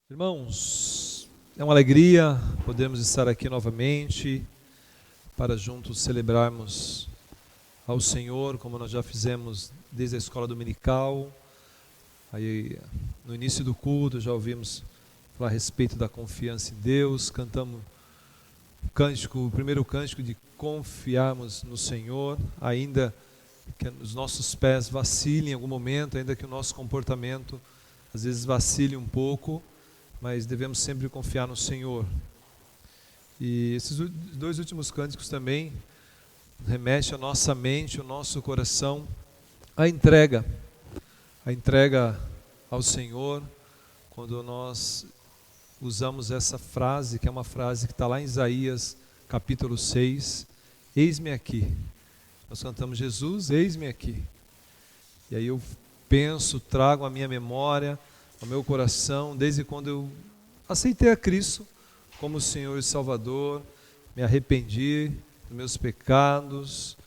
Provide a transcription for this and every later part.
Irmãos, é uma alegria podermos estar aqui novamente para juntos celebrarmos ao Senhor, como nós já fizemos desde a escola dominical. Aí, no início do culto, já ouvimos falar a respeito da confiança em Deus, cantamos o primeiro cântico de confiarmos no Senhor, ainda que os nossos pés vacilem em algum momento, ainda que o nosso comportamento às vezes vacile um pouco, mas devemos sempre confiar no Senhor. E esses dois últimos cânticos também remetem a nossa mente, o nosso coração, a entrega ao Senhor, quando nós usamos essa frase, que é uma frase que está lá em Isaías, capítulo 6, eis-me aqui. Nós cantamos Jesus, eis-me aqui. E aí eu penso, trago à minha memória, ao meu coração, desde quando eu aceitei a Cristo como Senhor e Salvador, me arrependi dos meus pecados,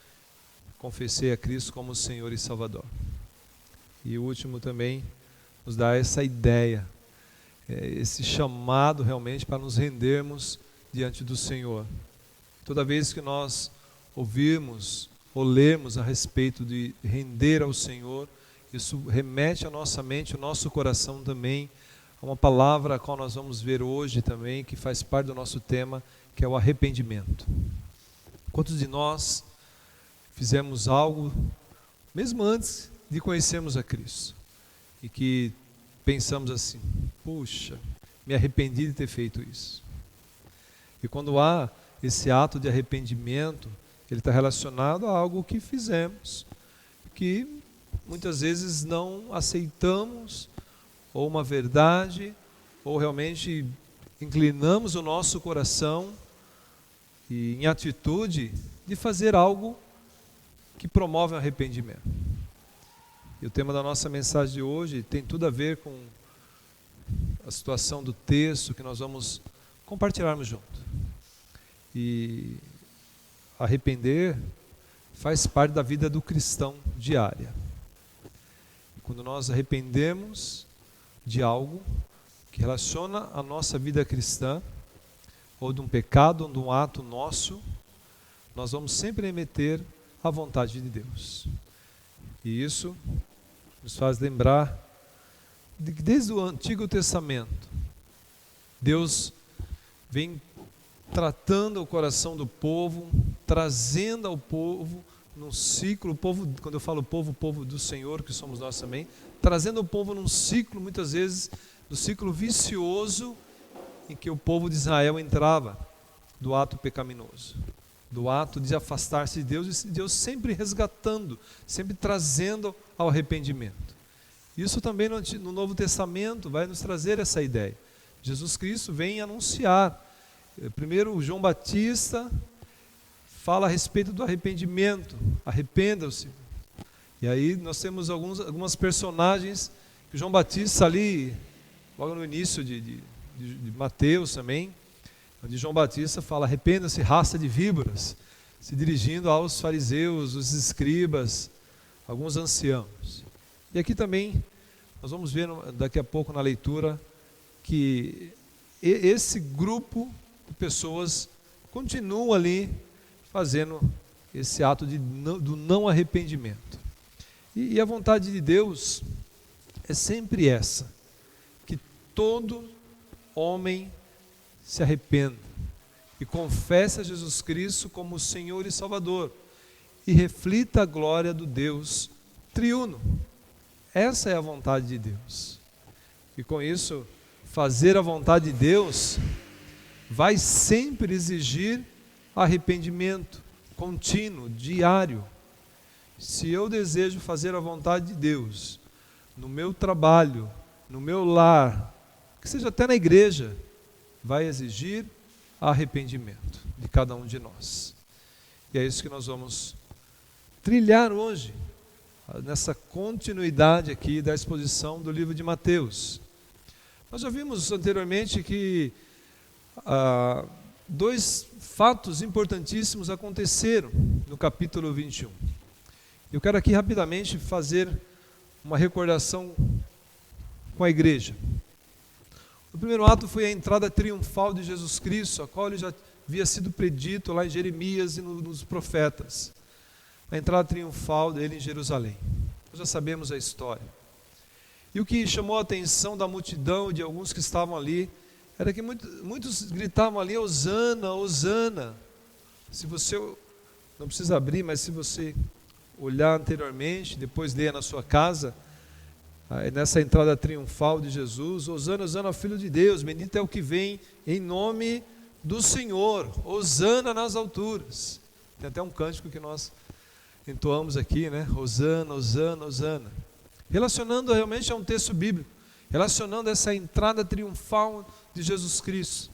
confessei a Cristo como Senhor e Salvador. E o último também nos dá essa ideia, esse chamado realmente para nos rendermos diante do Senhor. Toda vez que nós ouvirmos ou lermos a respeito de render ao Senhor, isso remete à nossa mente, ao nosso coração também, a uma palavra a qual nós vamos ver hoje também, que faz parte do nosso tema, que é o arrependimento. Quantos de nós fizemos algo, mesmo antes de conhecermos a Cristo, e que pensamos assim, puxa, me arrependi de ter feito isso. E quando há esse ato de arrependimento, ele está relacionado a algo que fizemos, que muitas vezes não aceitamos, ou uma verdade, ou realmente inclinamos o nosso coração e em atitude de fazer algo que promove o arrependimento. E o tema da nossa mensagem de hoje tem tudo a ver com a situação do texto que nós vamos compartilharmos junto. E arrepender faz parte da vida do cristão diária. Quando nós arrependemos de algo que relaciona a nossa vida cristã, ou de um pecado, ou de um ato nosso, nós vamos sempre remeter à vontade de Deus. E isso nos faz lembrar de que desde o Antigo Testamento, Deus vem tratando o coração do povo, trazendo ao povo num ciclo, o povo, quando eu falo povo, o povo do Senhor, que somos nós também, trazendo o povo num ciclo, muitas vezes, do ciclo vicioso em que o povo de Israel entrava, do ato pecaminoso, do ato de afastar-se de Deus, e Deus sempre resgatando, sempre trazendo ao arrependimento. Isso também no Novo Testamento vai nos trazer essa ideia. Jesus Cristo vem anunciar. Primeiro, João Batista fala a respeito do arrependimento, arrependam-se. E aí nós temos algumas personagens que João Batista ali, logo no início de Mateus também, onde João Batista fala, arrependa-se, raça de víboras, se dirigindo aos fariseus, os escribas, alguns anciãos. E aqui também, nós vamos ver daqui a pouco na leitura, que esse grupo de pessoas continua ali fazendo esse ato do não arrependimento. E a vontade de Deus é sempre essa, que todo homem se arrependa e confesse a Jesus Cristo como Senhor e Salvador e reflita a glória do Deus triuno. Essa é a vontade de Deus. E com isso, fazer a vontade de Deus vai sempre exigir arrependimento contínuo, diário. Se eu desejo fazer a vontade de Deus, no meu trabalho, no meu lar, que seja até na igreja, vai exigir arrependimento de cada um de nós. E é isso que nós vamos trilhar hoje, nessa continuidade aqui da exposição do livro de Mateus. Nós já vimos anteriormente que dois fatos importantíssimos aconteceram no capítulo 21. Eu quero aqui rapidamente fazer uma recordação com a igreja. O primeiro ato foi a entrada triunfal de Jesus Cristo, a qual ele já havia sido predito lá em Jeremias e nos profetas. A entrada triunfal dele em Jerusalém. Nós já sabemos a história. E o que chamou a atenção da multidão, de alguns que estavam ali, era que muitos gritavam ali, Hosana, Hosana. Se você, não precisa abrir, mas se você olhar anteriormente, depois ler na sua casa, nessa entrada triunfal de Jesus, Hosana, Hosana, Filho de Deus, bendito é o que vem em nome do Senhor, Hosana nas alturas. Tem até um cântico que nós entoamos aqui, né? Hosana, Hosana, Hosana. Relacionando realmente a um texto bíblico, relacionando essa entrada triunfal de Jesus Cristo.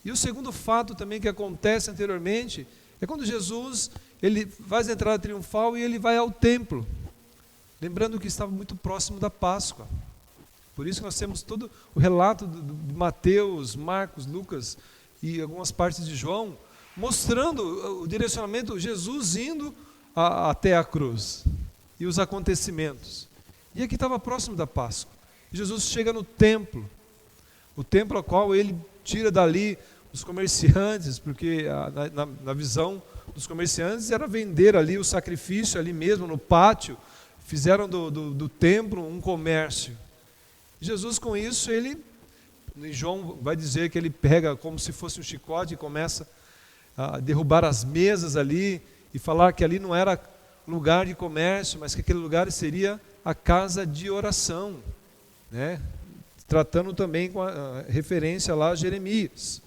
E o segundo fato também que acontece anteriormente, é quando Jesus, ele faz a entrada triunfal e ele vai ao templo. Lembrando que estava muito próximo da Páscoa. Por isso que nós temos todo o relato de Mateus, Marcos, Lucas e algumas partes de João, mostrando o direcionamento, Jesus indo até a cruz e os acontecimentos. E aqui estava próximo da Páscoa. Jesus chega no templo, o templo ao qual ele tira dali os comerciantes, porque na visão dos comerciantes era vender ali o sacrifício, ali mesmo no pátio, fizeram do templo um comércio. Jesus com isso, ele, João vai dizer que ele pega como se fosse um chicote e começa a derrubar as mesas ali e falar que ali não era lugar de comércio, mas que aquele lugar seria a casa de oração, né? Tratando também com a referência lá a Jeremias.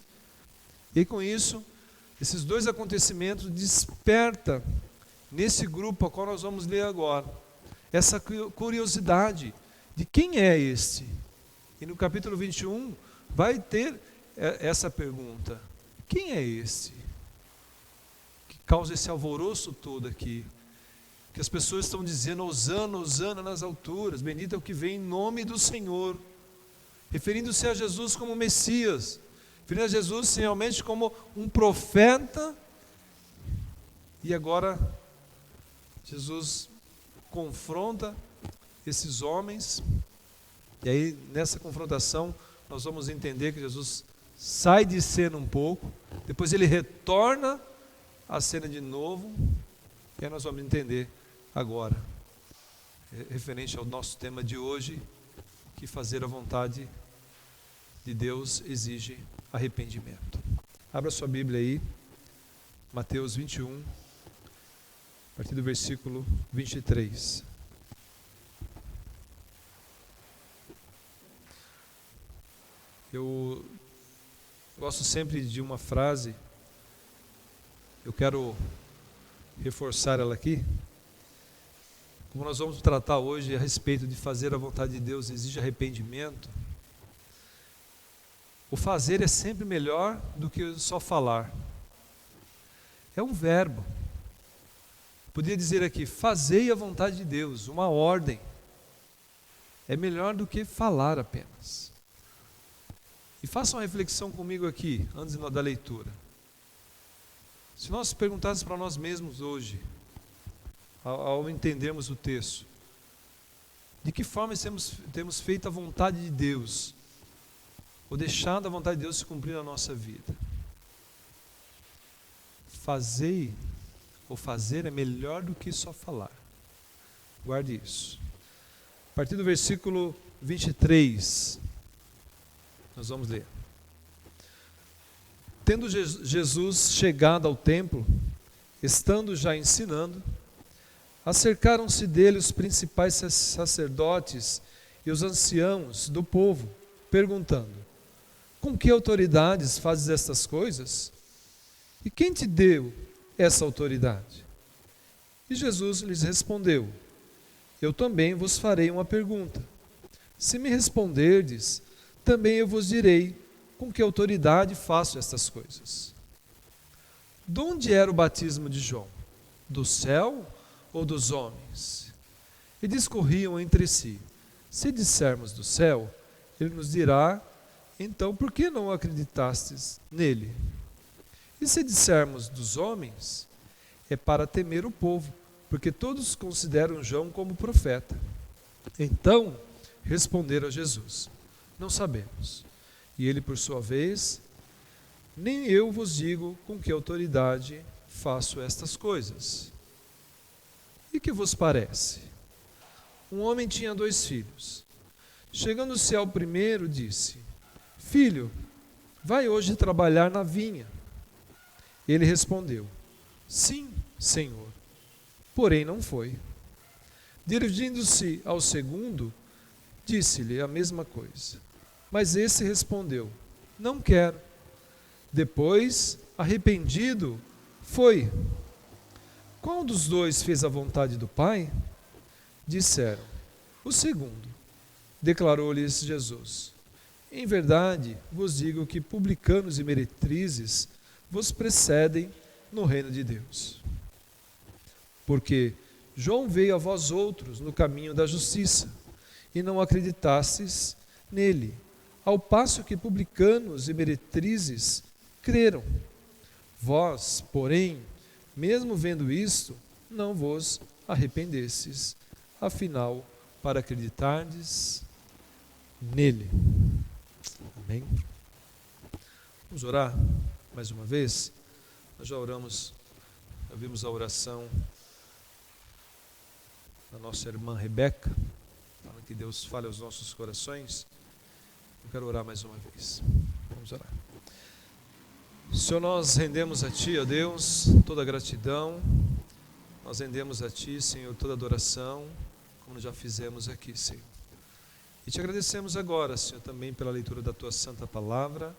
E com isso, esses dois acontecimentos desperta nesse grupo a qual nós vamos ler agora, essa curiosidade de quem é este. E no capítulo 21 vai ter essa pergunta: quem é este? Que causa esse alvoroço todo aqui. Que as pessoas estão dizendo, Hosana, Hosana nas alturas, bendito é o que vem em nome do Senhor. Referindo-se a Jesus como Messias, referindo a Jesus realmente como um profeta. E agora Jesus confronta esses homens, e aí nessa confrontação nós vamos entender que Jesus sai de cena um pouco, depois ele retorna à cena de novo, e aí nós vamos entender agora, referente ao nosso tema de hoje, que fazer a vontade de Deus exige arrependimento. Abra sua Bíblia aí, Mateus 21, a partir do versículo 23. Eu gosto sempre de uma frase, eu quero reforçar ela aqui. Como nós vamos tratar hoje a respeito de fazer a vontade de Deus exige arrependimento, o fazer é sempre melhor do que só falar. É um verbo. Podia dizer aqui, fazei a vontade de Deus, uma ordem. É melhor do que falar apenas. E façam uma reflexão comigo aqui, antes da leitura. Se nós perguntássemos para nós mesmos hoje, ao entendermos o texto, de que forma temos feito a vontade de Deus, ou deixado a vontade de Deus se cumprir na nossa vida? Fazei, ou fazer é melhor do que só falar. Guarde isso. A partir do versículo 23, nós vamos ler. Tendo Jesus chegado ao templo, estando já ensinando, acercaram-se dele os principais sacerdotes e os anciãos do povo, perguntando: com que autoridades fazes estas coisas? E quem te deu essa autoridade? E Jesus lhes respondeu: eu também vos farei uma pergunta. Se me responderdes, também eu vos direi com que autoridade faço estas coisas. De onde era o batismo de João? Do céu ou dos homens? E discorriam entre si: se dissermos do céu, ele nos dirá, então por que não acreditastes nele? E se dissermos dos homens, é para temer o povo, porque todos consideram João como profeta. Então responderam a Jesus: não sabemos. E ele, por sua vez: nem eu vos digo com que autoridade faço estas coisas. E que vos parece? Um homem tinha 2 filhos. Chegando-se ao primeiro, disse: Filho, vai hoje trabalhar na vinha. Ele respondeu: Sim, Senhor. Porém não foi. Dirigindo-se ao segundo, disse-lhe a mesma coisa. Mas esse respondeu: Não quero. Depois, arrependido, foi. Qual dos 2 fez a vontade do Pai? Disseram: o segundo. Declarou-lhes Jesus: Em verdade vos digo que publicanos e meretrizes vos precedem no reino de Deus. Porque João veio a vós outros no caminho da justiça, e não acreditastes nele, ao passo que publicanos e meretrizes creram. Vós, porém, mesmo vendo isto, não vos arrependestes, afinal, para acreditardes nele. Amém? Vamos orar mais uma vez? Nós já oramos, já vimos a oração da nossa irmã Rebeca, falando que Deus fale aos nossos corações. Eu quero orar mais uma vez. Vamos orar. Senhor, nós rendemos a Ti, ó Deus, toda a gratidão. Nós rendemos a Ti, Senhor, toda a adoração, como já fizemos aqui, Senhor. E Te agradecemos agora, Senhor, também pela leitura da Tua Santa Palavra,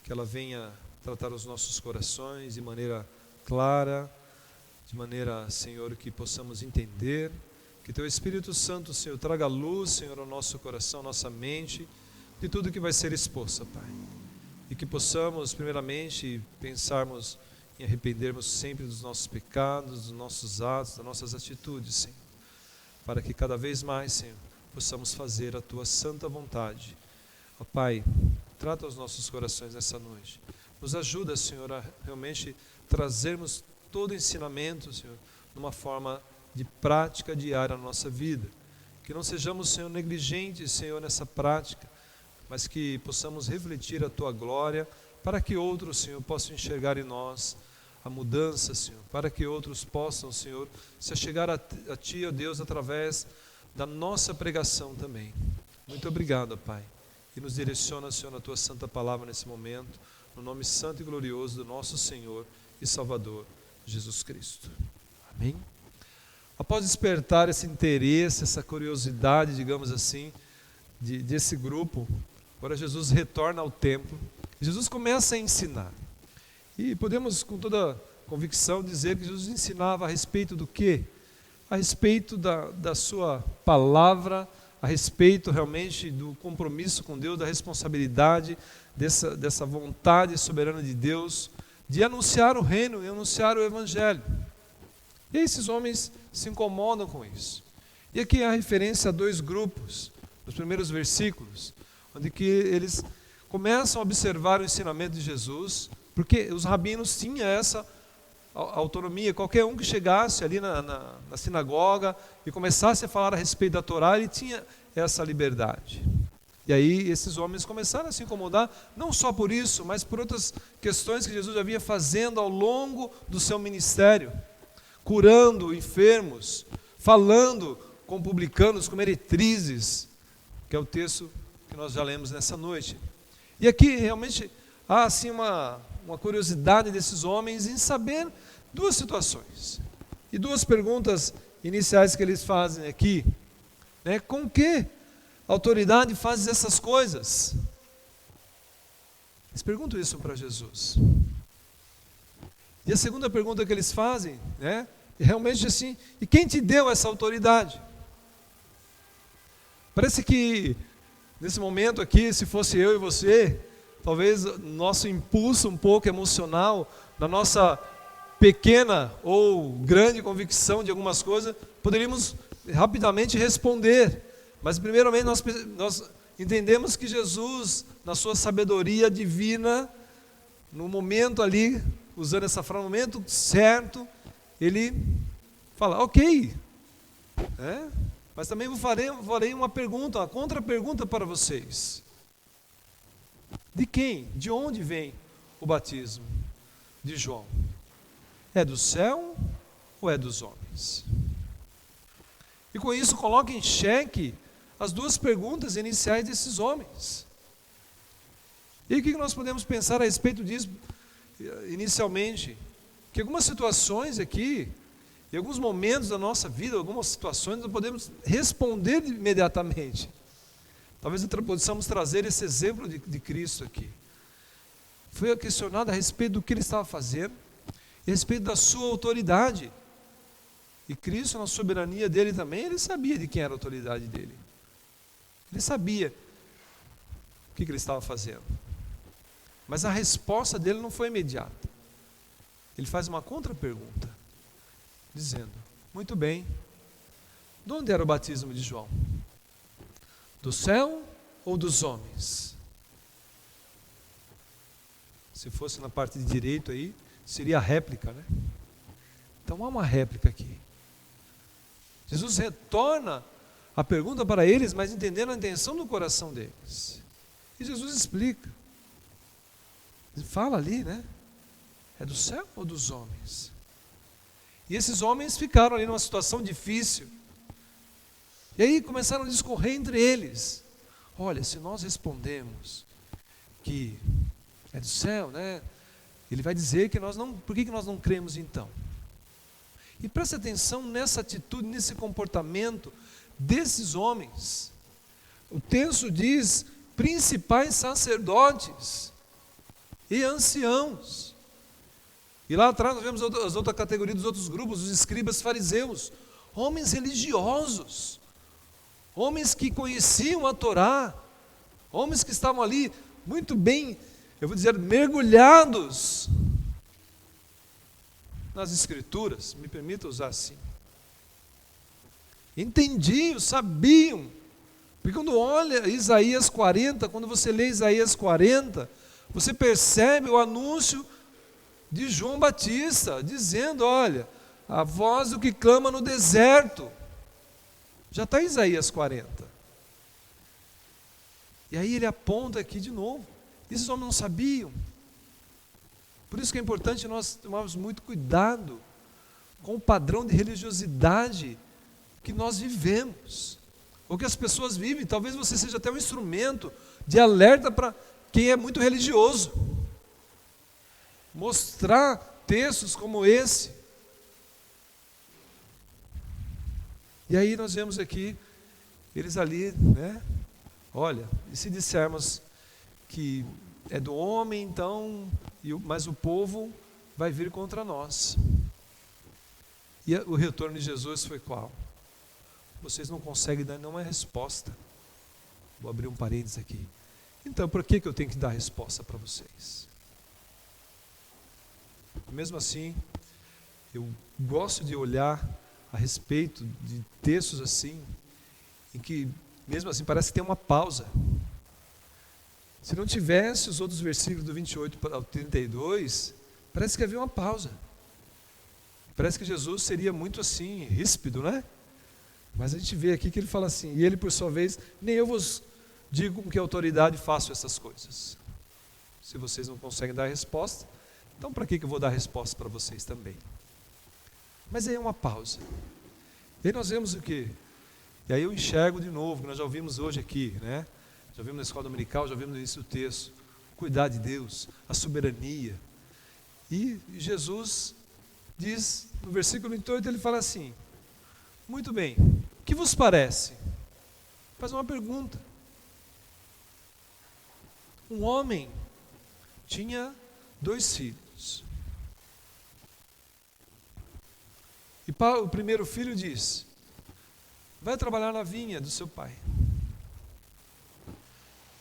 que ela venha tratar os nossos corações de maneira clara, de maneira, Senhor, que possamos entender, que Teu Espírito Santo, Senhor, traga luz, Senhor, ao nosso coração, nossa mente, de tudo que vai ser exposto, Pai. E que possamos, primeiramente, pensarmos em arrependermos sempre dos nossos pecados, dos nossos atos, das nossas atitudes, Senhor. Para que cada vez mais, Senhor, possamos fazer a Tua santa vontade. Ó Pai, trata os nossos corações nessa noite. Nos ajuda, Senhor, a realmente trazermos todo o ensinamento, Senhor, numa forma de prática diária na nossa vida. Que não sejamos, Senhor, negligentes, Senhor, nessa prática, mas que possamos refletir a Tua glória, para que outros, Senhor, possam enxergar em nós a mudança, Senhor, para que outros possam, Senhor, se achegar a Ti, ó Deus, através da nossa pregação também. Muito obrigado, Pai, e nos direciona, Senhor, na Tua santa palavra nesse momento, no nome santo e glorioso do nosso Senhor e Salvador, Jesus Cristo. Amém? Após despertar esse interesse, essa curiosidade, digamos assim, desse grupo, agora Jesus retorna ao templo, Jesus começa a ensinar. E podemos com toda convicção dizer que Jesus ensinava a respeito do quê? A respeito da sua palavra, a respeito realmente do compromisso com Deus, da responsabilidade, dessa vontade soberana de Deus, de anunciar o reino e anunciar o evangelho. E esses homens se incomodam com isso. E aqui há referência a 2 grupos, nos primeiros versículos, onde que eles começam a observar o ensinamento de Jesus, porque os rabinos tinham essa autonomia. Qualquer um que chegasse ali na sinagoga e começasse a falar a respeito da Torá, ele tinha essa liberdade. E aí esses homens começaram a se incomodar, não só por isso, mas por outras questões que Jesus já vinha fazendo ao longo do seu ministério, curando enfermos, falando com publicanos, com meretrizes, que é o texto que nós já lemos nessa noite. E aqui realmente há assim uma curiosidade desses homens em saber 2 situações. E 2 perguntas iniciais que eles fazem aqui. Com que autoridade fazes essas coisas? Eles perguntam isso para Jesus. E a segunda pergunta que eles fazem, é realmente assim: e quem te deu essa autoridade? Parece que nesse momento aqui, se fosse eu e você, talvez nosso impulso um pouco emocional, na nossa pequena ou grande convicção de algumas coisas, poderíamos rapidamente responder. Mas primeiramente nós entendemos que Jesus, na sua sabedoria divina, no momento ali, usando essa frase, no momento certo, ele fala, ok, mas também farei uma pergunta, uma contra-pergunta para vocês. De quem? De onde vem o batismo de João? É do céu ou é dos homens? E com isso coloca em xeque as duas perguntas iniciais desses homens. E o que nós podemos pensar a respeito disso inicialmente? Que algumas situações aqui, em alguns momentos da nossa vida, algumas situações, nós podemos responder imediatamente. Talvez possamos trazer esse exemplo de Cristo aqui. Foi questionado a respeito do que ele estava fazendo, a respeito da sua autoridade. E Cristo, na soberania dele também, ele sabia de quem era a autoridade dele. Ele sabia o que ele estava fazendo. Mas a resposta dele não foi imediata. Ele faz uma contra-pergunta, dizendo: muito bem, de onde era o batismo de João? Do céu ou dos homens? Se fosse na parte de direito aí, seria a réplica, né? Então há uma réplica aqui. Jesus retorna a pergunta para eles, mas entendendo a intenção do coração deles. E Jesus explica. Ele fala ali, né? É do céu ou dos homens? E esses homens ficaram ali numa situação difícil. E aí começaram a discorrer entre eles. Olha, se nós respondemos que é do céu, né? Ele vai dizer que nós não, por que nós não cremos então? E preste atenção nessa atitude, nesse comportamento desses homens. O texto diz: principais sacerdotes e anciãos. E lá atrás nós vemos as outras categorias dos outros grupos, os escribas fariseus, homens religiosos, homens que conheciam a Torá, homens que estavam ali muito bem, eu vou dizer, mergulhados nas Escrituras, me permita usar assim. Entendiam, sabiam, porque quando olha Isaías 40, quando você lê Isaías 40, você percebe o anúncio de João Batista, dizendo: olha, a voz do que clama no deserto. Já está em Isaías 40. E aí ele aponta aqui de novo. Esses homens não sabiam. Por isso que é importante nós tomarmos muito cuidado com o padrão de religiosidade que nós vivemos, ou que as pessoas vivem. Talvez você seja até um instrumento de alerta para quem é muito religioso. Mostrar textos como esse. E aí nós vemos aqui, eles ali, né? Olha, e se dissermos que é do homem, então, mas o povo vai vir contra nós. E o retorno de Jesus foi qual? Vocês não conseguem dar nenhuma resposta. Vou abrir um parênteses aqui. Então, por que eu tenho que dar resposta para vocês? Mesmo assim, eu gosto de olhar a respeito de textos assim, em que, mesmo assim, parece que tem uma pausa. Se não tivesse os outros versículos do 28 ao 32, parece que havia uma pausa. Parece que Jesus seria muito assim, ríspido, né? Mas a gente vê aqui que ele fala assim: e ele, por sua vez, nem eu vos digo com que autoridade faço essas coisas. Se vocês não conseguem dar resposta, então para que eu vou dar resposta para vocês também? Mas aí é uma pausa. E aí nós vemos o quê? E aí eu enxergo de novo, que nós já ouvimos hoje aqui, né? Já vimos na escola dominical, já vimos no início do texto, o cuidar de Deus, a soberania. E Jesus diz, no versículo 28, ele fala assim: muito bem, o que vos parece? Faz uma pergunta. Um homem tinha 2 filhos. E o primeiro filho diz: vai trabalhar na vinha do seu pai.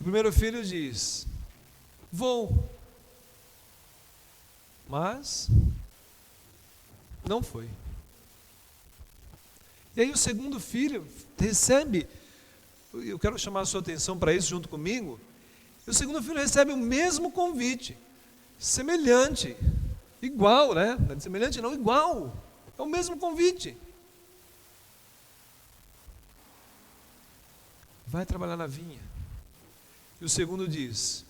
O primeiro filho diz: vou. Mas não foi. E aí o segundo filho recebe, eu quero chamar a sua atenção para isso junto comigo, e o segundo filho recebe o mesmo convite, semelhante, igual, né? Semelhante não, igual, é o mesmo convite. Vai trabalhar na vinha. E o segundo diz: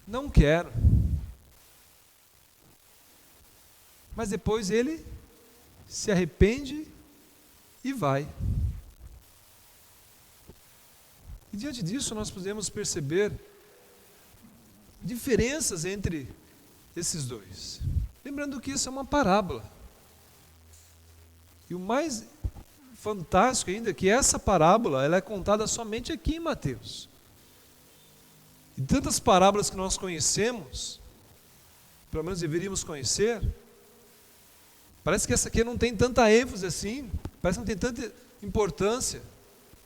não quero. Mas depois ele se arrepende e vai. E diante disso nós podemos perceber diferenças entre esses dois. Lembrando que isso é uma parábola. E o mais fantástico ainda é que essa parábola ela é contada somente aqui em Mateus. E tantas parábolas que nós conhecemos, pelo menos deveríamos conhecer, parece que essa aqui não tem tanta ênfase assim, parece que não tem tanta importância,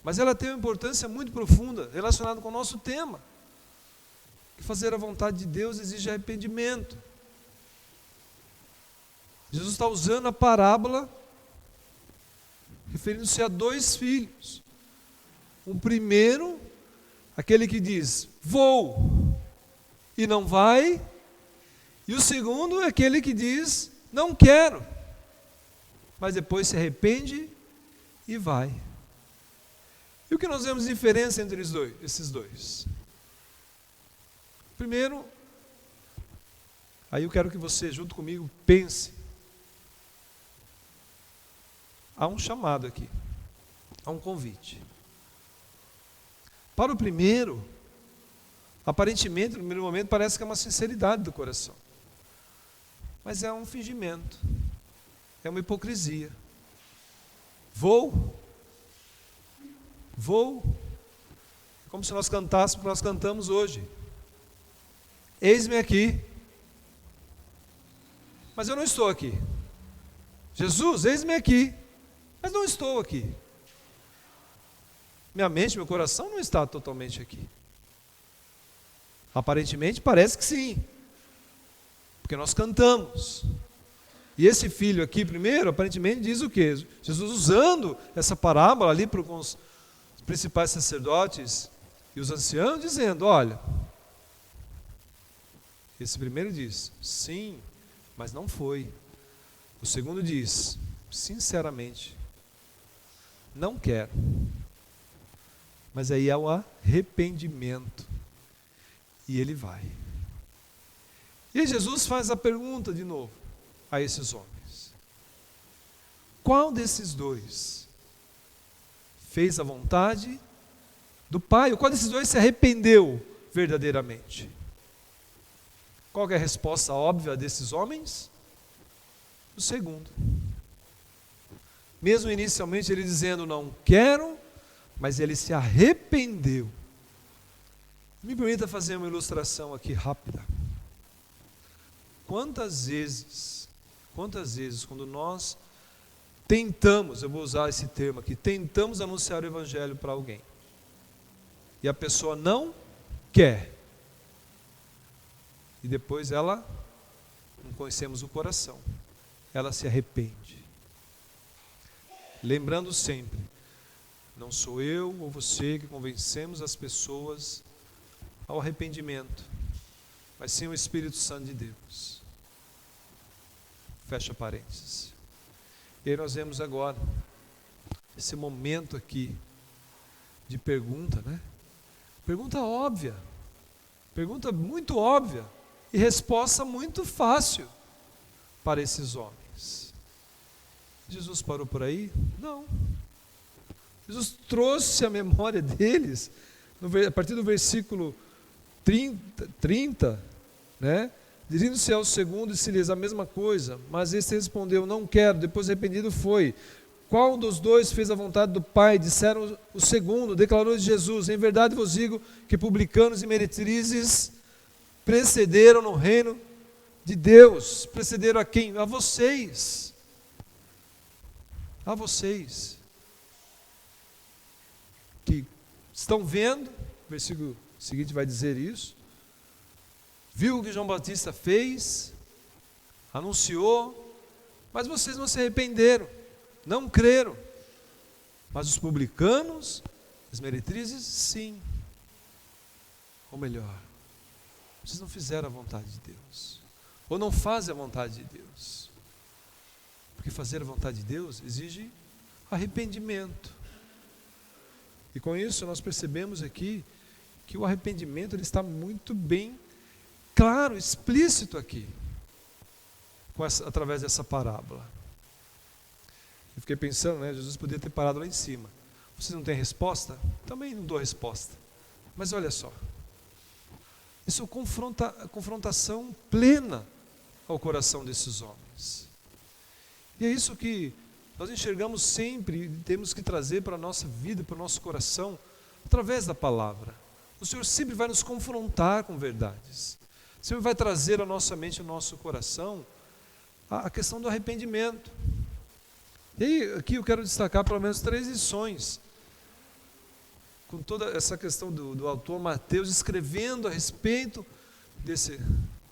mas ela tem uma importância muito profunda, relacionada com o nosso tema, que fazer a vontade de Deus exige arrependimento. Jesus está usando a parábola, referindo-se a dois filhos. O primeiro, aquele que diz, vou, e não vai, e o segundo é aquele que diz, não quero, mas depois se arrepende e vai. E o que nós vemos de diferença entre esses dois? Primeiro, aí eu quero que você, junto comigo, pense. Há um chamado aqui, há um convite. Para o primeiro, aparentemente, no primeiro momento, parece que é uma sinceridade do coração. Mas é um fingimento, é uma hipocrisia. Vou, como se nós cantássemos, nós cantamos hoje. Eis-me aqui, mas eu não estou aqui. Jesus, eis-me aqui, mas não estou aqui. Minha mente, meu coração não está totalmente aqui. Aparentemente parece que sim, porque nós cantamos. E esse filho aqui primeiro, aparentemente diz o quê? Jesus usando essa parábola ali com os principais sacerdotes e os anciãos, dizendo, olha, esse primeiro diz, sim, mas não foi. O segundo diz, sinceramente, não quero. Mas aí há o arrependimento. E ele vai. E Jesus faz a pergunta de novo a esses homens. Qual desses dois fez a vontade do Pai? Ou qual desses dois se arrependeu verdadeiramente? Qual é a resposta óbvia desses homens? O segundo. Mesmo inicialmente ele dizendo não quero, mas ele se arrependeu. Me permita fazer uma ilustração aqui rápida. Quantas vezes, quando nós tentamos, eu vou usar esse termo aqui, tentamos anunciar o evangelho para alguém, e a pessoa não quer, e depois ela, não conhecemos o coração, ela se arrepende. Lembrando sempre, não sou eu ou você que convencemos as pessoas ao arrependimento, mas sim o Espírito Santo de Deus. Fecha parênteses. E aí nós vemos agora esse momento aqui de pergunta, né? Pergunta óbvia, pergunta muito óbvia e resposta muito fácil para esses homens. Jesus parou por aí? Não. Jesus trouxe a memória deles, a partir do versículo 30, né? Dirigindo-se ao segundo, disse-lhes a mesma coisa, mas este respondeu, não quero, depois arrependido foi. Qual dos dois fez a vontade do Pai? Disseram o segundo, declarou Jesus, em verdade vos digo que publicanos e meretrizes precederam no reino de Deus. Precederam a quem? A vocês. A vocês. Que estão vendo, o versículo seguinte vai dizer isso, viu o que João Batista fez, anunciou, mas vocês não se arrependeram, não creram. Mas os publicanos, as meretrizes, sim. Ou melhor, vocês não fizeram a vontade de Deus, ou não fazem a vontade de Deus, porque fazer a vontade de Deus exige arrependimento. E com isso nós percebemos aqui que o arrependimento ele está muito bem claro, explícito aqui, através dessa parábola. Eu fiquei pensando, Jesus podia ter parado lá em cima. Vocês não têm resposta? Também não dou resposta. Mas olha só, isso confrontação plena ao coração desses homens. E é isso que nós enxergamos sempre e temos que trazer para a nossa vida, para o nosso coração, através da palavra. O Senhor sempre vai nos confrontar com verdades. O Senhor vai trazer à nossa mente, ao nosso coração, a questão do arrependimento. E aí, aqui eu quero destacar pelo menos 3 lições, com toda essa questão do autor Mateus escrevendo a respeito desse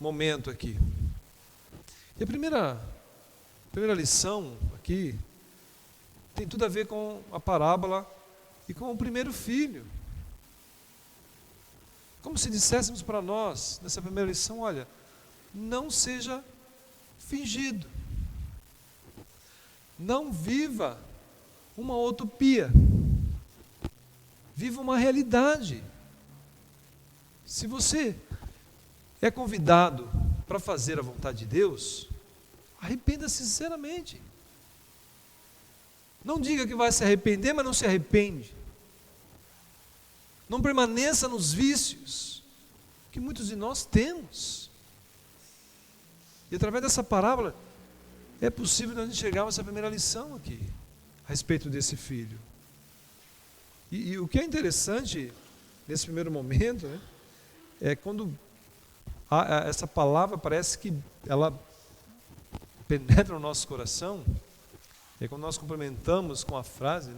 momento aqui. E a primeira lição aqui tem tudo a ver com a parábola e com o primeiro filho. Como se disséssemos para nós, nessa primeira lição, olha, não seja fingido. Não viva uma utopia. Viva uma realidade. Se você é convidado para fazer a vontade de Deus, arrependa-se sinceramente. Não diga que vai se arrepender, mas não se arrepende. Não permaneça nos vícios que muitos de nós temos. E através dessa parábola, é possível nós enxergarmos essa primeira lição aqui, a respeito desse filho. E o que é interessante, nesse primeiro momento, é quando essa palavra parece que ela penetra no nosso coração, é quando nós complementamos com a frase,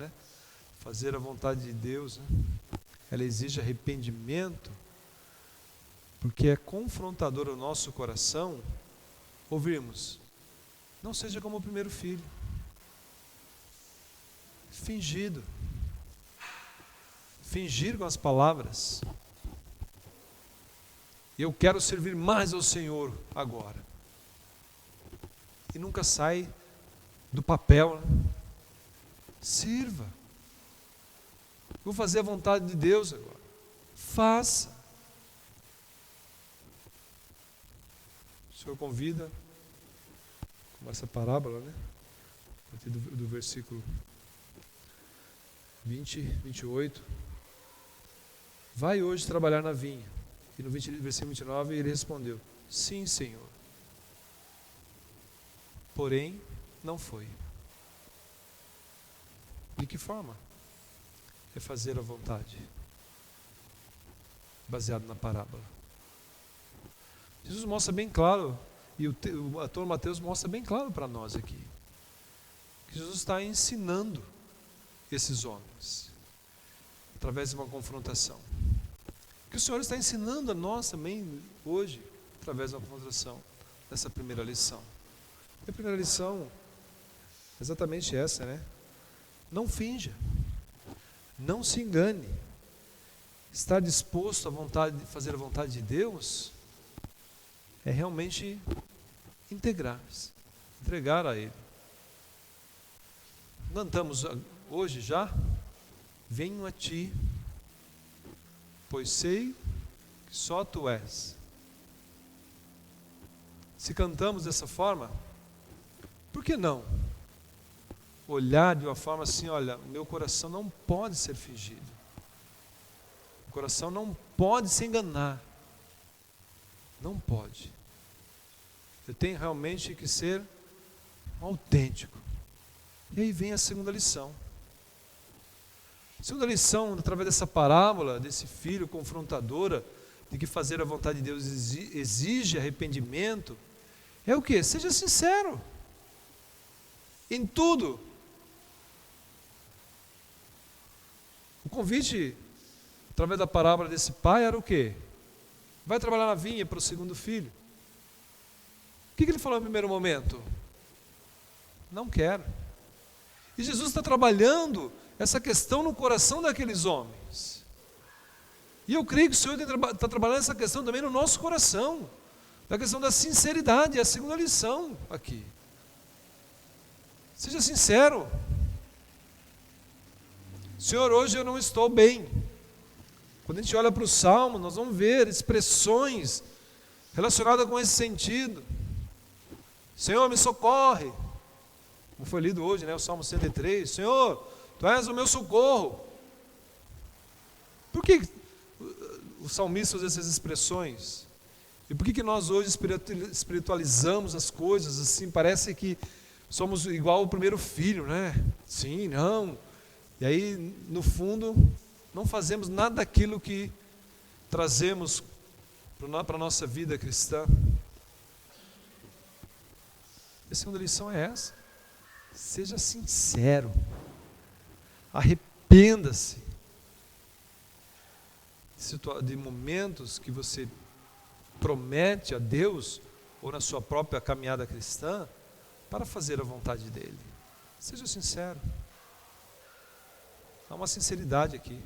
fazer a vontade de Deus, ela exige arrependimento, porque é confrontador ao nosso coração ouvirmos, não seja como o primeiro filho, fingido, fingir com as palavras, eu quero servir mais ao Senhor agora, e nunca sai do papel, sirva, vou fazer a vontade de Deus agora, faça. O Senhor convida, como essa parábola, a partir do versículo 20, 28, vai hoje trabalhar na vinha. E no versículo 29 ele respondeu, sim, Senhor. Porém, não foi. De que forma? É fazer a vontade, baseado na parábola. Jesus mostra bem claro, e o autor Mateus mostra bem claro para nós aqui, que Jesus está ensinando esses homens, através de uma confrontação. Que o Senhor está ensinando a nós também, hoje, através de uma confrontação, nessa primeira lição. E a primeira lição é exatamente essa, Não finja, não se engane. Estar disposto à fazer a vontade de Deus é realmente integrar-se, entregar a Ele. Cantamos hoje já, venho a Ti, pois sei que só Tu és. Se cantamos dessa forma, por que não olhar de uma forma assim, olha, o meu coração não pode ser fingido, o coração não pode se enganar, não pode, eu tenho realmente que ser autêntico. E aí vem a segunda lição. A segunda lição, através dessa parábola, desse filho confrontadora, de que fazer a vontade de Deus exige arrependimento, é o quê? Seja sincero em tudo. O convite, através da parábola desse pai, era o quê? Vai trabalhar na vinha para o segundo filho. O que ele falou no primeiro momento? Não quero. E Jesus está trabalhando essa questão no coração daqueles homens. E eu creio que o Senhor está trabalhando essa questão também no nosso coração, da questão da sinceridade, é a segunda lição aqui. Seja sincero. Senhor, hoje eu não estou bem. Quando a gente olha para o Salmo, nós vamos ver expressões relacionada com esse sentido. Senhor, me socorre. Como foi lido hoje, né, o Salmo 103. Senhor, Tu és o meu socorro. Por que o salmista usa essas expressões? E por que nós hoje espiritualizamos as coisas assim? Parece que somos igual o primeiro filho, né? Sim, não. E aí, no fundo, não fazemos nada daquilo que trazemos para a nossa vida cristã. A segunda lição é essa. Seja sincero. Arrependa-se de momentos que você promete a Deus, ou na sua própria caminhada cristã, para fazer a vontade dEle. Seja sincero. Há uma sinceridade aqui,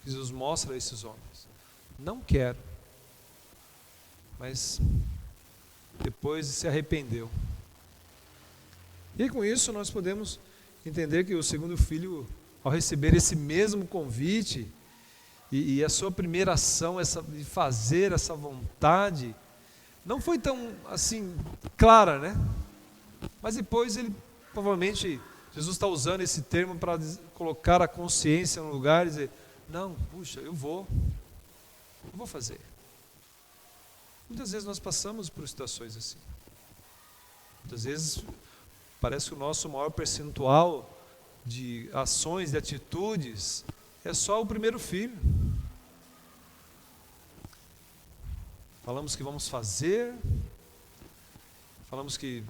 que Jesus mostra a esses homens. Não quero, mas depois se arrependeu. E com isso nós podemos entender que o segundo filho, ao receber esse mesmo convite, e a sua primeira ação, de fazer essa vontade, não foi tão assim clara, né? Mas depois ele, provavelmente, Jesus está usando esse termo para colocar a consciência no lugar e dizer, não, puxa, eu vou fazer. Muitas vezes nós passamos por situações assim. Muitas vezes parece que o nosso maior percentual de ações, de atitudes, é só o primeiro filho. Falamos que vamos fazer, falamos que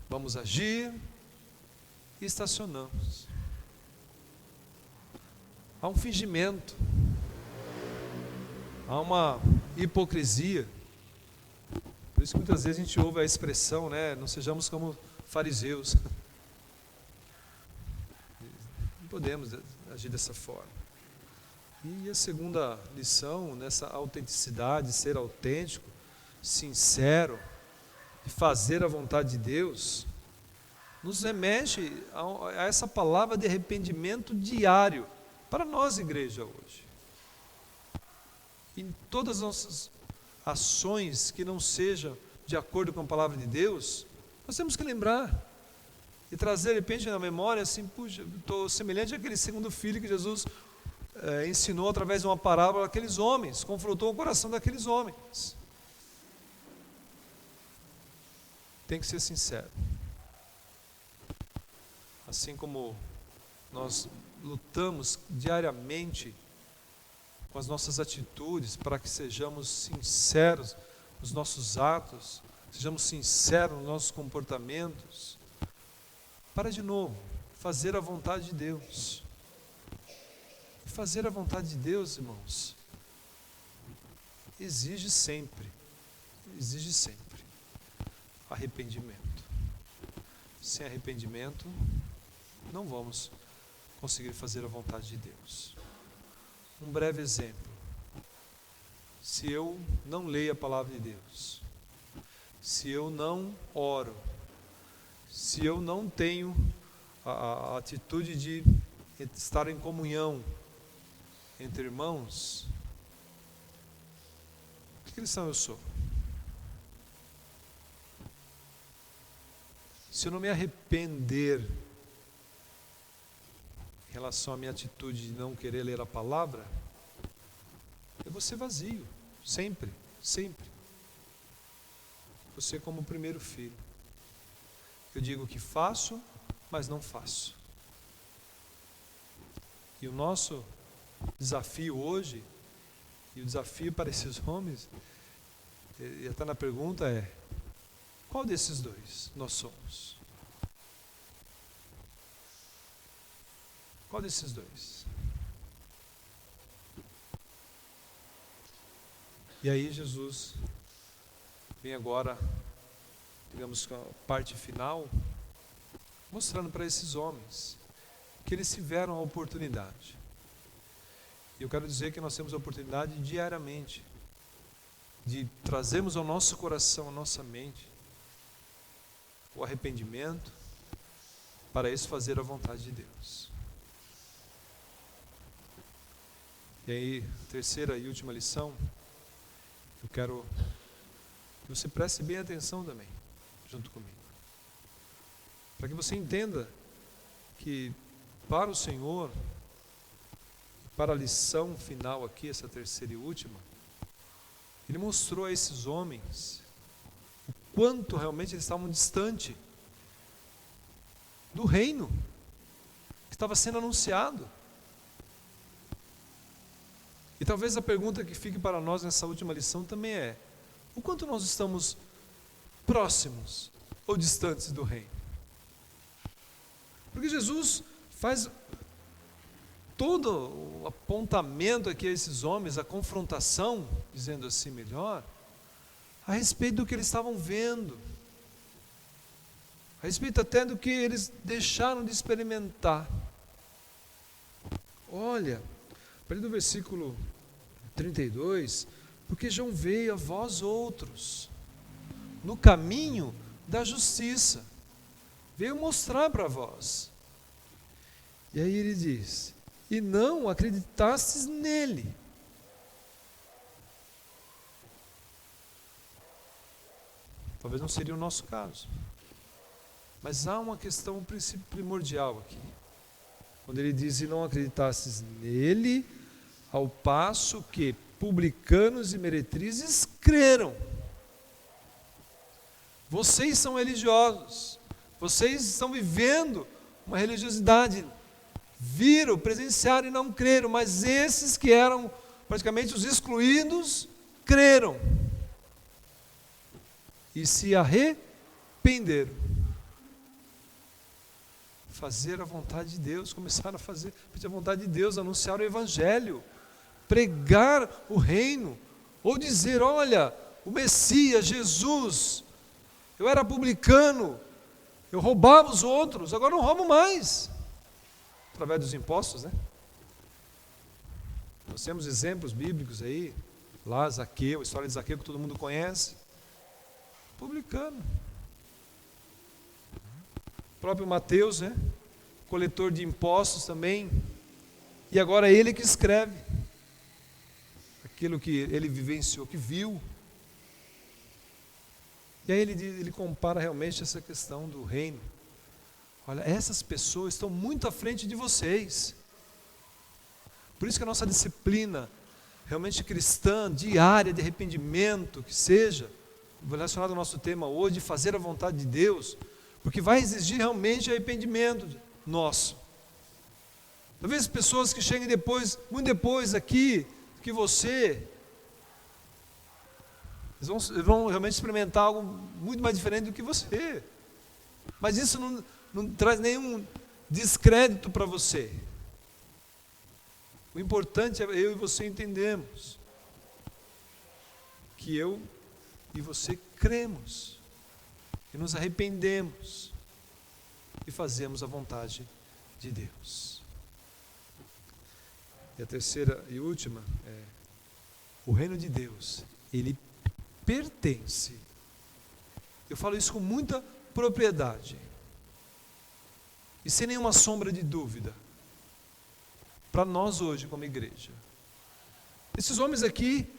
vamos agir e estacionamos. Há um fingimento, há uma hipocrisia. Por isso que muitas vezes a gente ouve a expressão, né? Não sejamos como fariseus. Não podemos agir dessa forma. E a segunda lição, nessa autenticidade, ser autêntico, sincero, e fazer a vontade de Deus, nos remete a essa palavra de arrependimento diário, para nós, igreja, hoje. Em todas as nossas ações que não sejam de acordo com a palavra de Deus, nós temos que lembrar e trazer de repente na memória assim, puxa, estou semelhante àquele segundo filho que Jesus ensinou através de uma parábola àqueles homens, confrontou o coração daqueles homens. Tem que ser sincero. Assim como nós lutamos diariamente com as nossas atitudes para que sejamos sinceros nos nossos atos, sejamos sinceros nos nossos comportamentos, para de novo fazer a vontade de Deus. E fazer a vontade de Deus, irmãos, exige sempre arrependimento. Sem arrependimento, não vamos conseguir fazer a vontade de Deus. Um breve exemplo. Se eu não leio a palavra de Deus, se eu não oro, se eu não tenho a atitude de estar em comunhão entre irmãos, que cristão eu sou? Se eu não me arrepender em relação à minha atitude de não querer ler a palavra, eu vou ser vazio, sempre. Vou ser como o primeiro filho. Eu digo que faço, mas não faço. E o nosso desafio hoje, e o desafio para esses homens, e até na pergunta é, qual desses dois nós somos? Qual desses dois? E aí Jesus vem agora, digamos, com a parte final, mostrando para esses homens que eles tiveram a oportunidade. E eu quero dizer que nós temos a oportunidade diariamente de trazermos ao nosso coração, à nossa mente, o arrependimento, para isso fazer a vontade de Deus. E aí, terceira e última lição, eu quero que você preste bem atenção também, junto comigo. Para que você entenda que para o Senhor, para a lição final aqui, essa terceira e última, Ele mostrou a esses homens o quanto realmente eles estavam distante do reino que estava sendo anunciado. E talvez a pergunta que fique para nós nessa última lição também é: o quanto nós estamos próximos ou distantes do reino? Porque Jesus faz todo o apontamento aqui a esses homens, a confrontação, dizendo assim melhor, a respeito do que eles estavam vendo, a respeito até do que eles deixaram de experimentar. Olha, a partir do versículo 32, porque João veio a vós outros, no caminho da justiça, veio mostrar para vós. E aí ele diz: e não acreditastes nele. Talvez não seria o nosso caso, mas há uma questão primordial aqui, quando ele diz: e não acreditastes nele, ao passo que publicanos e meretrizes creram. Vocês são religiosos, vocês estão vivendo uma religiosidade, viram, presenciaram e não creram, mas esses que eram praticamente os excluídos, creram e se arrependeram. Fazer a vontade de Deus, começaram a fazer a vontade de Deus, anunciar o Evangelho, pregar o reino, ou dizer: olha, o Messias, Jesus, eu era publicano, eu roubava os outros, agora não roubo mais. Através dos impostos, né? Nós temos exemplos bíblicos aí, lá Zaqueu, a história de Zaqueu que todo mundo conhece, publicano. O próprio Mateus, né? Coletor de impostos também, e agora é ele que escreve aquilo que ele vivenciou, que viu. E aí ele compara realmente essa questão do reino. Olha, essas pessoas estão muito à frente de vocês. Por isso que a nossa disciplina realmente cristã, diária, de arrependimento, que seja, relacionado ao nosso tema hoje, de fazer a vontade de Deus, porque vai exigir realmente arrependimento nosso. Talvez pessoas que cheguem depois, muito depois aqui, que você, eles vão realmente experimentar algo muito mais diferente do que você. Mas isso não traz nenhum descrédito para você. O importante é eu e você entendermos que eu e você cremos, e nos arrependemos e fazemos a vontade de Deus. E a terceira e última é: o reino de Deus, ele pertence. Eu falo isso com muita propriedade e sem nenhuma sombra de dúvida para nós hoje como igreja. Esses homens aqui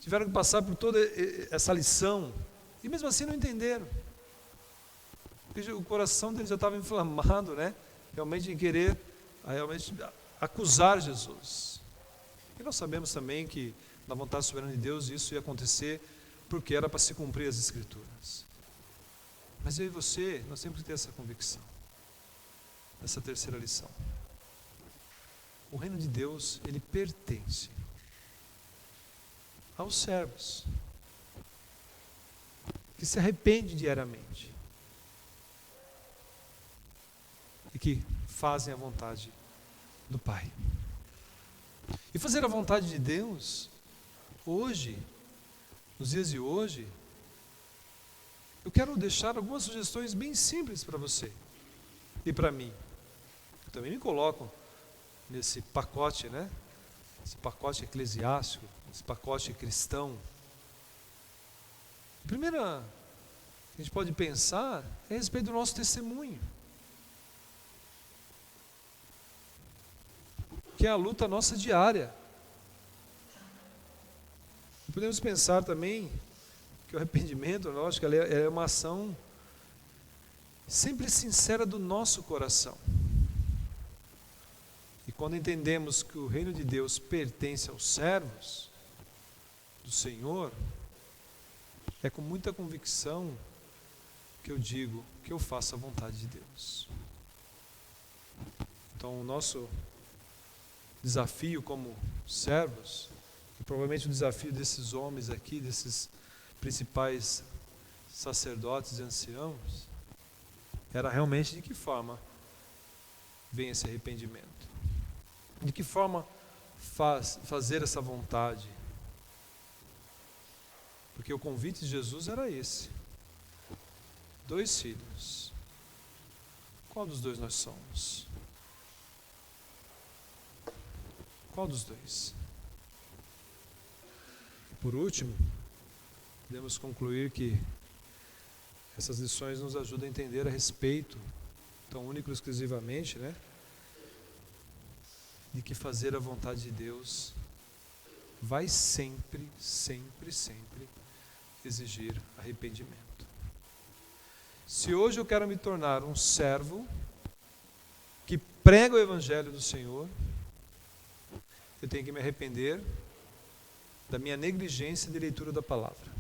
tiveram que passar por toda essa lição e mesmo assim não entenderam, porque o coração deles já estava inflamado, né? Realmente em querer realmente acusar Jesus. E nós sabemos também que na vontade soberana de Deus isso ia acontecer porque era para se cumprir as Escrituras. Mas eu e você, nós temos que ter essa convicção. Essa terceira lição: o reino de Deus, ele pertence aos servos que se arrependem diariamente e que fazem a vontade do Pai. E fazer a vontade de Deus, hoje, nos dias de hoje, eu quero deixar algumas sugestões bem simples para você e para mim. Eu também me coloco nesse pacote, né? Esse pacote eclesiástico, esse pacote cristão. A primeira que a gente pode pensar é a respeito do nosso testemunho, que é a luta nossa diária. Podemos pensar também que o arrependimento, lógico, ele é uma ação sempre sincera do nosso coração. E quando entendemos que o reino de Deus pertence aos servos do Senhor, é com muita convicção que eu digo que eu faço a vontade de Deus. Então o nosso desafio como servos, e provavelmente o desafio desses homens aqui, desses principais sacerdotes e anciãos, era realmente de que forma vem esse arrependimento. De que forma fazer essa vontade. Porque o convite de Jesus era esse. 2 filhos. Qual dos 2 nós somos? Qual dos 2? Por último, podemos concluir que essas lições nos ajudam a entender a respeito, tão único e exclusivamente, de que fazer a vontade de Deus vai sempre, sempre, sempre exigir arrependimento. Se hoje eu quero me tornar um servo que prega o Evangelho do Senhor, eu tenho que me arrepender da minha negligência de leitura da palavra.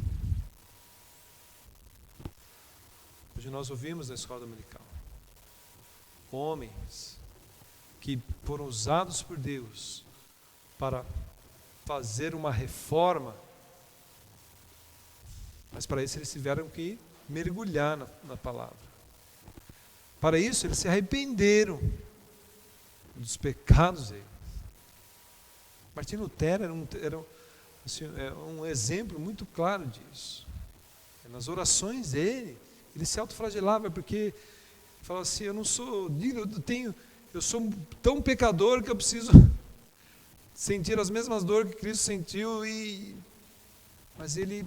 Hoje nós ouvimos na escola dominical homens que foram usados por Deus para fazer uma reforma, mas para isso eles tiveram que mergulhar na palavra. Para isso eles se arrependeram dos pecados deles. Martinho Lutero era um exemplo muito claro disso. Nas orações dele, ele se autoflagelava porque falava assim: eu não sou digno, eu sou tão pecador que eu preciso sentir as mesmas dores que Cristo sentiu. Mas ele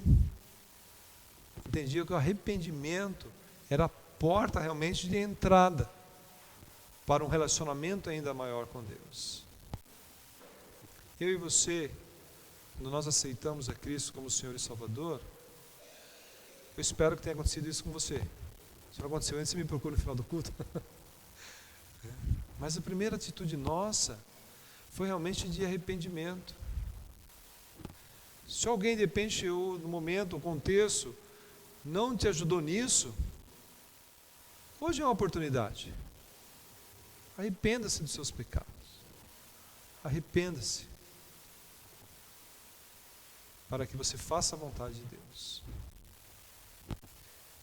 entendia que o arrependimento era a porta realmente de entrada para um relacionamento ainda maior com Deus. Eu e você, quando nós aceitamos a Cristo como Senhor e Salvador, eu espero que tenha acontecido isso com você. Se não aconteceu antes, você me procura no final do culto. Mas a primeira atitude nossa foi realmente de arrependimento. Se alguém, de repente, no momento, o contexto, não te ajudou nisso, hoje é uma oportunidade. Arrependa-se dos seus pecados. Arrependa-se. Para que você faça a vontade de Deus.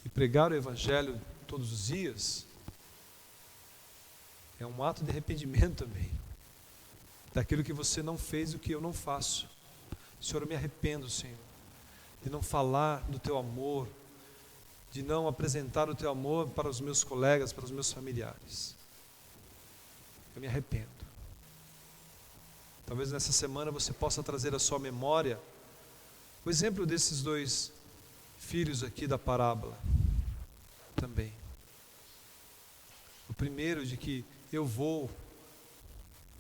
E pregar o Evangelho todos os dias é um ato de arrependimento também. Daquilo que você não fez, o que eu não faço. Senhor, eu me arrependo, Senhor, de não falar do Teu amor, de não apresentar o Teu amor para os meus colegas, para os meus familiares. Eu me arrependo. Talvez nessa semana você possa trazer à sua memória o exemplo desses 2 filhos aqui da parábola também. O primeiro de que eu vou,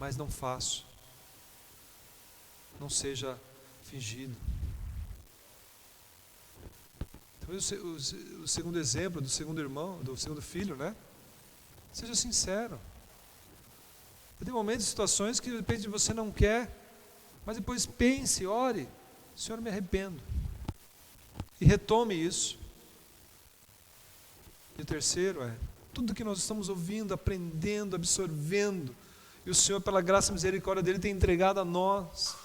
mas não faço. Não seja fingido. Talvez o segundo exemplo do segundo irmão, do segundo filho, seja sincero. Tem momentos e situações que de repente você não quer, mas depois pense, ore: Senhor, me arrependo. E retome isso. E o terceiro tudo que nós estamos ouvindo, aprendendo, absorvendo, e o Senhor, pela graça e misericórdia dEle, tem entregado a nós.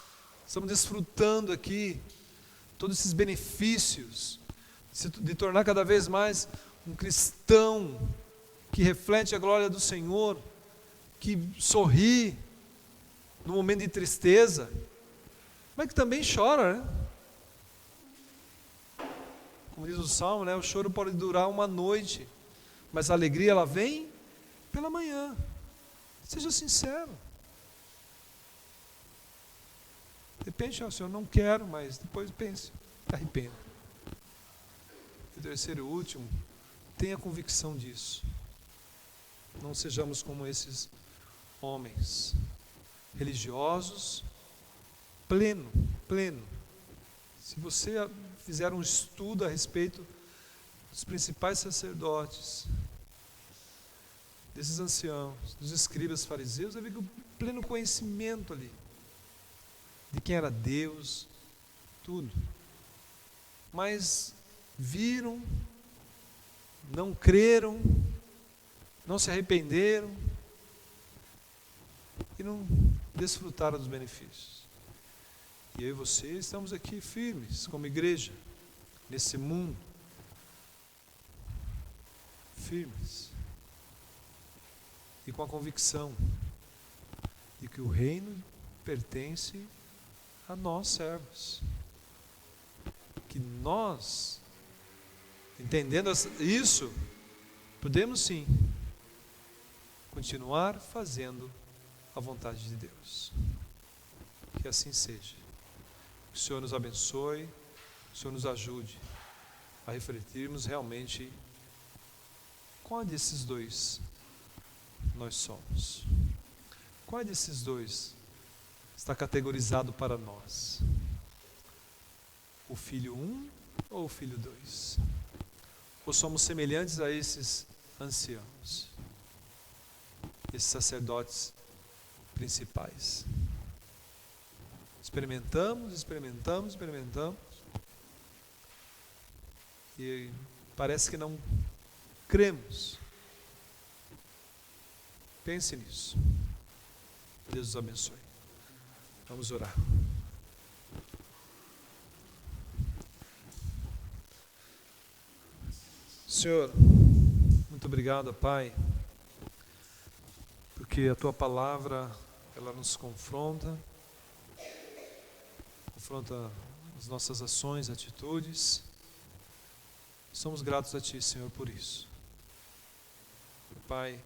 Estamos desfrutando aqui todos esses benefícios de tornar cada vez mais um cristão que reflete a glória do Senhor, que sorri no momento de tristeza, mas que também chora, Como diz o Salmo, o choro pode durar uma noite, mas a alegria ela vem pela manhã. Seja sincero. De repente, Senhor, não quero, mas depois pense, arrependa. E o terceiro e último, tenha convicção disso. Não sejamos como esses homens religiosos, pleno. Se você fizeram um estudo a respeito dos principais sacerdotes, desses anciãos, dos escribas fariseus, havia um pleno conhecimento ali de quem era Deus, tudo. Mas viram, não creram, não se arrependeram e não desfrutaram dos benefícios. E eu e você estamos aqui firmes como igreja, nesse mundo, firmes e com a convicção de que o reino pertence a nós, servos. Que nós, entendendo isso, podemos sim continuar fazendo a vontade de Deus. Que assim seja. Que o Senhor nos abençoe, que o Senhor nos ajude a refletirmos realmente qual desses dois nós somos. Qual desses dois está categorizado para nós? O filho 1 ou o filho 2? Ou somos semelhantes a esses anciãos, esses sacerdotes principais? Experimentamos e parece que não cremos. Pense nisso. Deus os abençoe. Vamos orar. Senhor, muito obrigado, Pai, porque a Tua palavra, ela nos confronta as nossas ações, atitudes. Somos gratos a Ti, Senhor, por isso. Pai,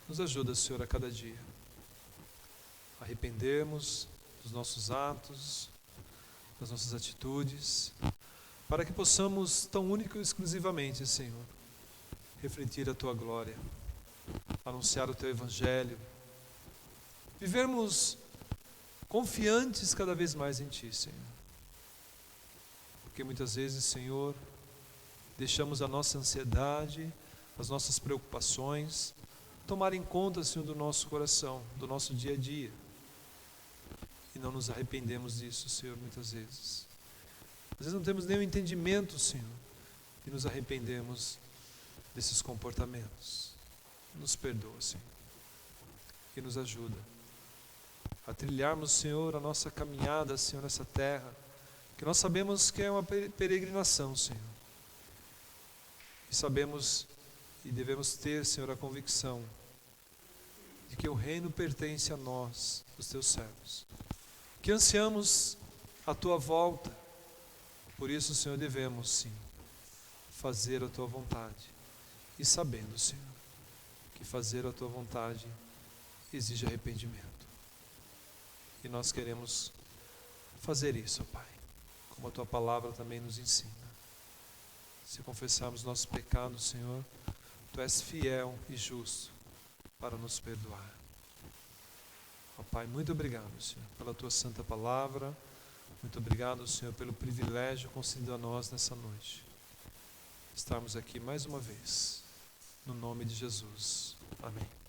nos ajuda, Senhor, a cada dia a arrependermos dos nossos atos, das nossas atitudes, para que possamos, tão único e exclusivamente, Senhor, refletir a Tua glória, anunciar o Teu Evangelho, vivermos confiantes cada vez mais em Ti, Senhor. Porque muitas vezes, Senhor, deixamos a nossa ansiedade, as nossas preocupações tomarem conta, Senhor, do nosso coração, do nosso dia a dia. E não nos arrependemos disso, Senhor, muitas vezes. Às vezes não temos nenhum entendimento, Senhor, e nos arrependemos desses comportamentos. Nos perdoa, Senhor, e nos ajuda a trilharmos, Senhor, a nossa caminhada, Senhor, nessa terra, que nós sabemos que é uma peregrinação, Senhor. E sabemos e devemos ter, Senhor, a convicção de que o reino pertence a nós, os Teus servos, que ansiamos a Tua volta. Por isso, Senhor, devemos, sim, fazer a Tua vontade. E sabendo, Senhor, que fazer a Tua vontade exige arrependimento. E nós queremos fazer isso, ó Pai, como a Tua palavra também nos ensina. Se confessarmos nossos pecados, Senhor, Tu és fiel e justo para nos perdoar. Ó Pai, muito obrigado, Senhor, pela Tua santa palavra. Muito obrigado, Senhor, pelo privilégio concedido a nós nessa noite. Estarmos aqui mais uma vez. No nome de Jesus. Amém.